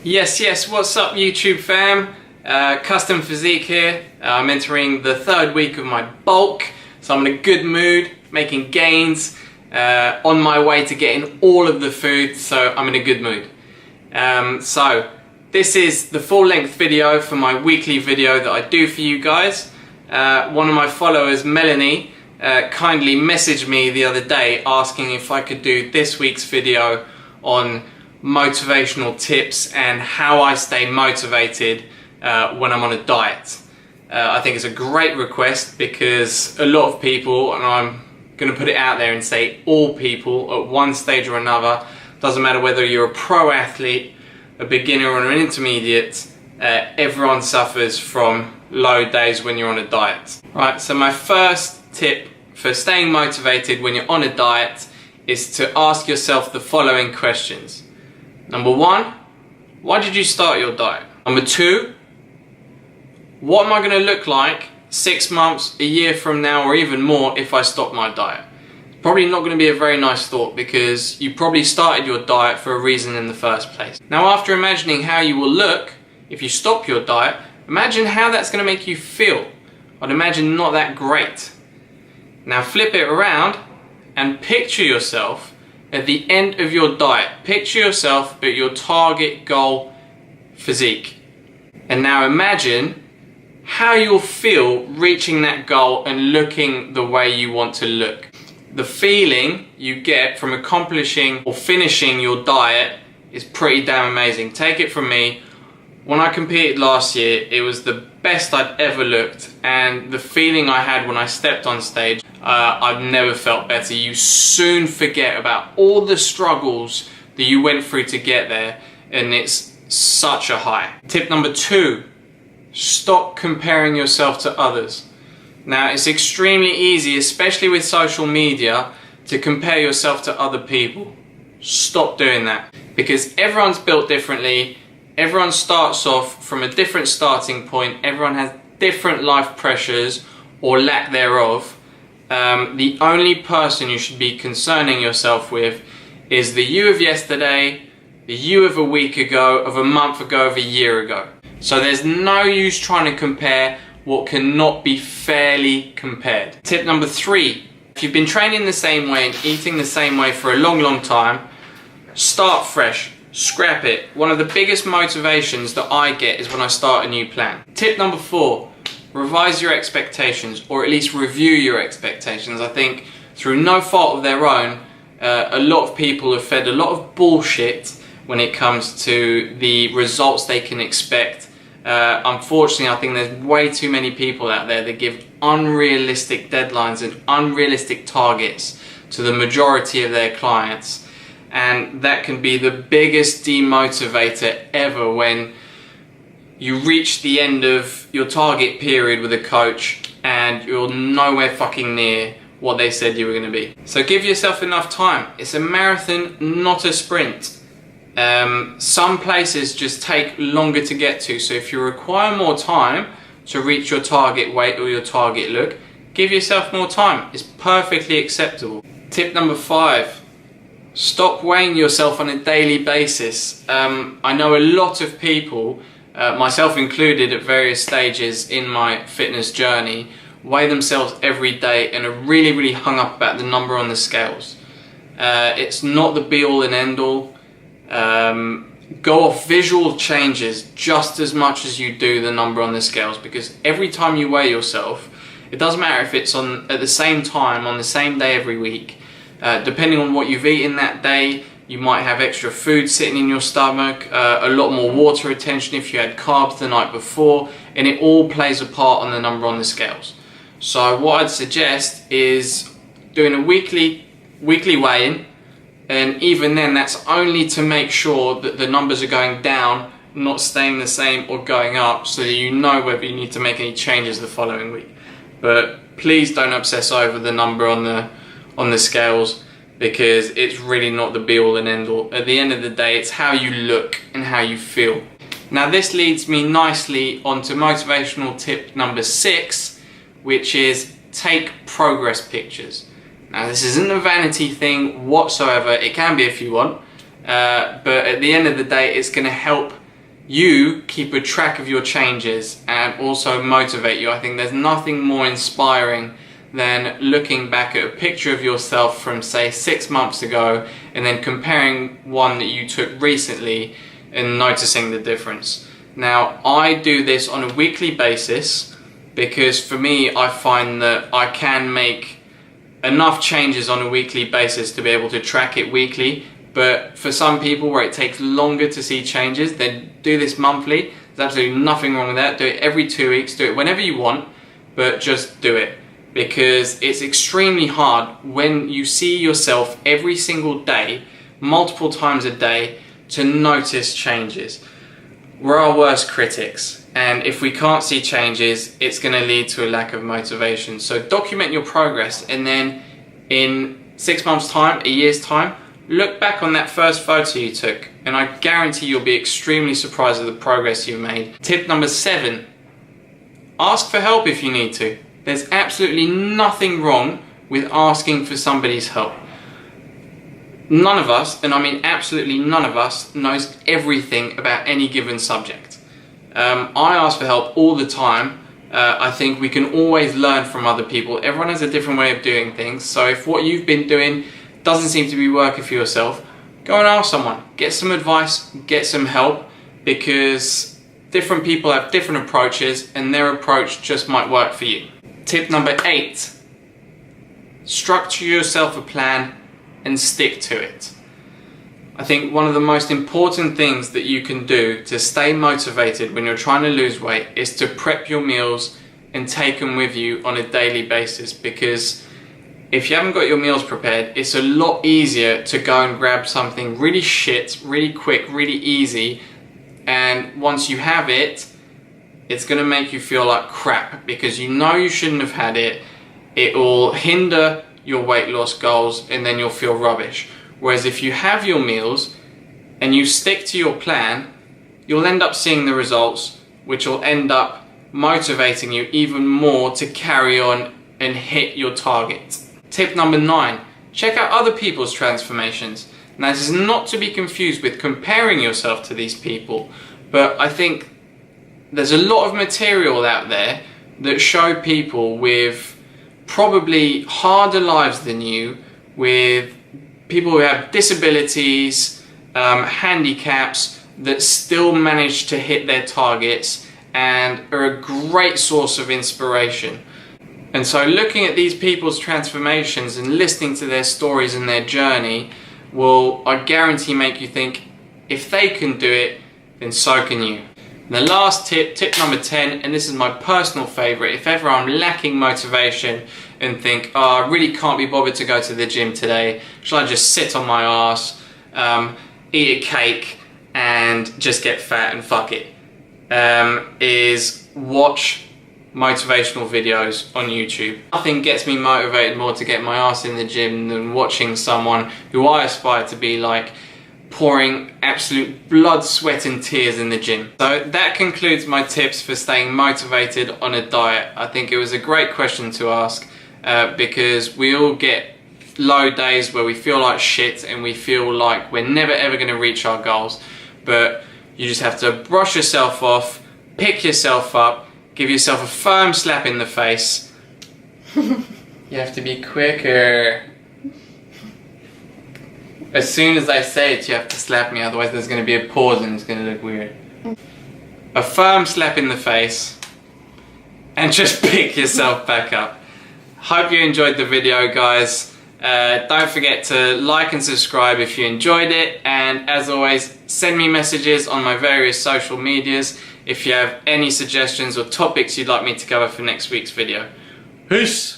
Yes, what's up YouTube fam? Custom Physique here. I'm entering the third week of my bulk, so I'm in a good mood, making gains, on my way to getting all of the food, so I'm in a good mood. So this is the full length video for my weekly video that I do for you guys. One of my followers, Melanie, kindly messaged me the other day asking if I could do this week's video on motivational tips and how I stay motivated when I'm on a diet. I think it's a great request because a lot of people, and I'm going to put it out there and say all people at one stage or another, doesn't matter whether you're a pro athlete, a beginner or an intermediate, everyone suffers from low days when you're on a diet. Right, so my first tip for staying motivated when you're on a diet is to ask yourself the following questions. Number one, why did you start your diet? Number two, what am I going to look like 6 months, a year from now, or even more if I stop my diet? Probably not going to be a very nice thought because you probably started your diet for a reason in the first place. Now, after imagining how you will look if you stop your diet, imagine how that's going to make you feel. I'd imagine not that great. Now flip it around and picture yourself at the end of your diet. Picture yourself at your target goal physique. And now imagine how you'll feel reaching that goal and looking the way you want to look. The feeling you get from accomplishing or finishing your diet is pretty damn amazing. Take it from me, when I competed last year, it was the best I'd ever looked, and the feeling I had when I stepped on stage, I've never felt better. You soon forget about all the struggles that you went through to get there, and it's such a high. Tip number two, stop comparing yourself to others. Now, it's extremely easy, especially with social media, to compare yourself to other people. Stop doing that, because everyone's built differently. Everyone starts off from a different starting point. Everyone has different life pressures or lack thereof. The only person you should be concerning yourself with is the you of yesterday, the you of a week ago, of a month ago, of a year ago. So there's no use trying to compare what cannot be fairly compared. Tip number three, if you've been training the same way and eating the same way for a long time, start fresh. Scrap it. One of the biggest motivations that I get is when I start a new plan. Tip number four, revise your expectations, or at least review your expectations. I think through no fault of their own, a lot of people have fed a lot of bullshit when it comes to the results they can expect. Unfortunately, I think there's way too many people out there that give unrealistic deadlines and unrealistic targets to the majority of their clients. And that can be the biggest demotivator ever when you reach the end of your target period with a coach and you're nowhere fucking near what they said you were going to be. So give yourself enough time. It's a marathon, not a sprint. Some places just take longer to get to, so if you require more time to reach your target weight or your target look, give yourself more time. It's perfectly acceptable. Tip number five, stop weighing yourself on a daily basis. I know a lot of people, myself included at various stages in my fitness journey, weigh themselves every day and are really hung up about the number on the scales. It's not the be all and end all. Go off visual changes just as much as you do the number on the scales, because every time you weigh yourself, it doesn't matter if it's on at the same time on the same day every week. Depending on what you've eaten that day, you might have extra food sitting in your stomach, a lot more water retention if you had carbs the night before, and it all plays a part on the number on the scales. So what I'd suggest is doing a weekly weigh-in, and even then that's only to make sure that the numbers are going down, not staying the same or going up, so that you know whether you need to make any changes the following week. But please don't obsess over the number on the scales, because it's really not the be all and end all. At the end of the day, it's how you look and how you feel. Now this leads me nicely onto motivational tip number 6, which is take progress pictures. Now this isn't a vanity thing whatsoever. It can be if you want, but at the end of the day, it's going to help you keep a track of your changes and also motivate you. I think there's nothing more inspiring than looking back at a picture of yourself from, say, 6 months ago and then comparing one that you took recently and noticing the difference. Now, I do this on a weekly basis because for me, I find that I can make enough changes on a weekly basis to be able to track it weekly. But for some people where it takes longer to see changes, then do this monthly. There's absolutely nothing wrong with that. Do it every 2 weeks, do it whenever you want, but just do it. Because it's extremely hard when you see yourself every single day, multiple times a day, to notice changes. We're our worst critics, and if we can't see changes, it's going to lead to a lack of motivation. So document your progress, and then in 6 months' time, a year's time, look back on that first photo you took, and I guarantee you'll be extremely surprised at the progress you've made. Tip number 7, ask for help if you need to. There's absolutely nothing wrong with asking for somebody's help. None of us, and I mean absolutely none of us, knows everything about any given subject. I ask for help all the time. I think we can always learn from other people. Everyone has a different way of doing things, so if what you've been doing doesn't seem to be working for yourself, go and ask someone. Get some advice, get some help, because different people have different approaches and their approach just might work for you. Tip number 8, structure yourself a plan and stick to it. I think one of the most important things that you can do to stay motivated when you're trying to lose weight is to prep your meals and take them with you on a daily basis, because if you haven't got your meals prepared, it's a lot easier to go and grab something really shit, really quick, really easy, and once you have it, it's going to make you feel like crap because you know you shouldn't have had it. It will hinder your weight loss goals and then you'll feel rubbish. Whereas if you have your meals and you stick to your plan, you'll end up seeing the results, which will end up motivating you even more to carry on and hit your target. Tip number 9, check out other people's transformations. Now, this is not to be confused with comparing yourself to these people, but I think there's a lot of material out there that show people with probably harder lives than you, with people who have disabilities, handicaps, that still manage to hit their targets and are a great source of inspiration. And so looking at these people's transformations and listening to their stories and their journey will, I guarantee, make you think, if they can do it, then so can you. And the last tip, tip number 10, and this is my personal favourite, if ever I'm lacking motivation and think, oh, I really can't be bothered to go to the gym today, shall I just sit on my ass, eat a cake and just get fat and fuck it, is watch motivational videos on YouTube. Nothing gets me motivated more to get my ass in the gym than watching someone who I aspire to be like pouring absolute blood, sweat and tears in the gym. So that concludes my tips for staying motivated on a diet. I think it was a great question to ask because we all get low days where we feel like shit and we feel like we're never ever going to reach our goals, but you just have to brush yourself off, pick yourself up, give yourself a firm slap in the face. You have to be quicker. As soon as I say it, you have to slap me, otherwise there's going to be a pause and it's going to look weird. A firm slap in the face and just pick yourself back up. Hope you enjoyed the video, guys. Don't forget to like and subscribe if you enjoyed it, and as always, send me messages on my various social medias if you have any suggestions or topics you'd like me to cover for next week's video. Peace!